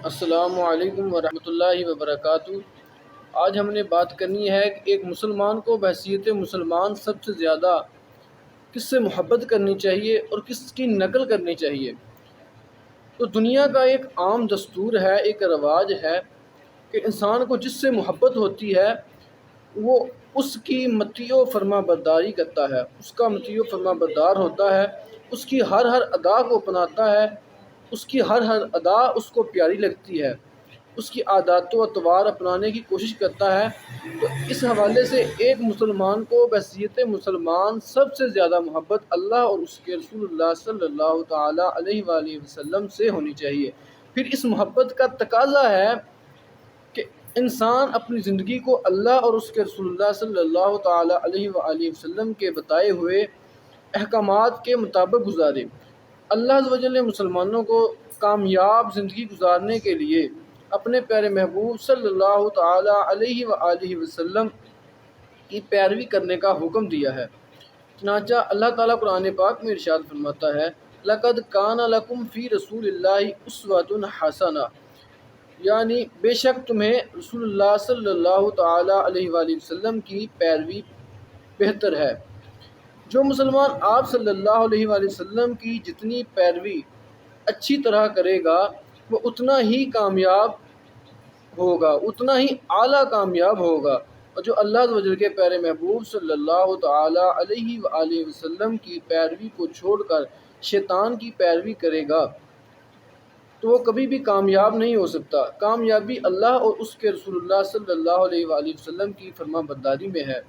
السلام علیکم ورحمۃ اللہ وبرکاتہ۔ آج ہم نے بات کرنی ہے کہ ایک مسلمان کو بحیثیت مسلمان سب سے زیادہ کس سے محبت کرنی چاہیے اور کس کی نقل کرنی چاہیے۔ تو دنیا کا ایک عام دستور ہے، ایک رواج ہے کہ انسان کو جس سے محبت ہوتی ہے وہ اس کی مطیع و فرما برداری کرتا ہے، اس کا مطیع و فرما بردار ہوتا ہے، اس کی ہر ادا کو اپناتا ہے، اس کی ہر ادا اس کو پیاری لگتی ہے، اس کی عادات و اطوار اپنانے کی کوشش کرتا ہے۔ تو اس حوالے سے ایک مسلمان کو بحیثیت مسلمان سب سے زیادہ محبت اللہ اور اس کے رسول اللہ صلی اللہ تعالیٰ علیہ وآلہ وسلم سے ہونی چاہیے۔ پھر اس محبت کا تقاضا ہے کہ انسان اپنی زندگی کو اللہ اور اس کے رسول اللہ صلی اللہ تعالیٰ علیہ وآلہ وسلم کے بتائے ہوئے احکامات کے مطابق گزارے۔ اللہ عز و جل نے مسلمانوں کو کامیاب زندگی گزارنے کے لیے اپنے پیارے محبوب صلی اللہ تعالیٰ علیہ وآلہ وسلم کی پیروی کرنے کا حکم دیا ہے۔ چنانچہ اللہ تعالیٰ قرآن پاک میں ارشاد فرماتا ہے لَقَدْ كَانَ لَكُمْ فِي رَسُولِ اللَّهِ أُسْوَةٌ حَسَنَةٌ، یعنی بے شک تمہیں رسول اللہ صلی اللہ تعالیٰ علیہ وآلہ وسلم کی پیروی بہتر ہے۔ جو مسلمان آپ صلی اللہ علیہ وآلہ وسلم کی جتنی پیروی اچھی طرح کرے گا وہ اتنا ہی کامیاب ہوگا، اتنا ہی اعلیٰ کامیاب ہوگا، اور جو اللہ عز و جل کے پیارے محبوب صلی اللہ تعالیٰ علیہ وآلہ وسلم کی پیروی کو چھوڑ کر شیطان کی پیروی کرے گا تو وہ کبھی بھی کامیاب نہیں ہو سکتا۔ کامیابی اللہ اور اس کے رسول اللہ صلی اللہ علیہ وآلہ وسلم کی فرما برداری میں ہے۔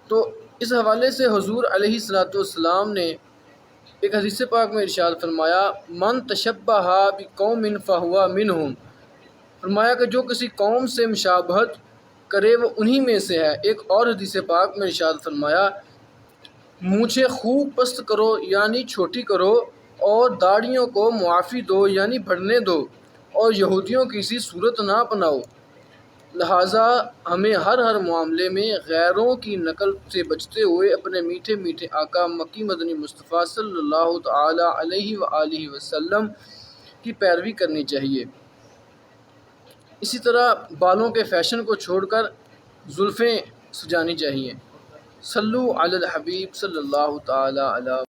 تو اس حوالے سے حضور علیہ السلام نے ایک حدیث پاک میں ارشاد فرمایا من تشبہ بقوم فہو منہم، فرمایا کہ جو کسی قوم سے مشابہت کرے وہ انہی میں سے ہے۔ ایک اور حدیث پاک میں ارشاد فرمایا مونچھیں خوب پست کرو یعنی چھوٹی کرو، اور داڑھیوں کو معافی دو یعنی بڑھنے دو، اور یہودیوں کی سی صورت نہ اپناؤ۔ لہٰذا ہمیں ہر معاملے میں غیروں کی نقل سے بچتے ہوئے اپنے میٹھے میٹھے آقا مکی مدنی مصطفیٰ صلی اللہ تعالیٰ علیہ وآلہ وسلم کی پیروی کرنی چاہیے۔ اسی طرح بالوں کے فیشن کو چھوڑ کر زلفیں سجانی چاہیے۔ صلو علی الحبیب صلی اللہ تعالیٰ علیہ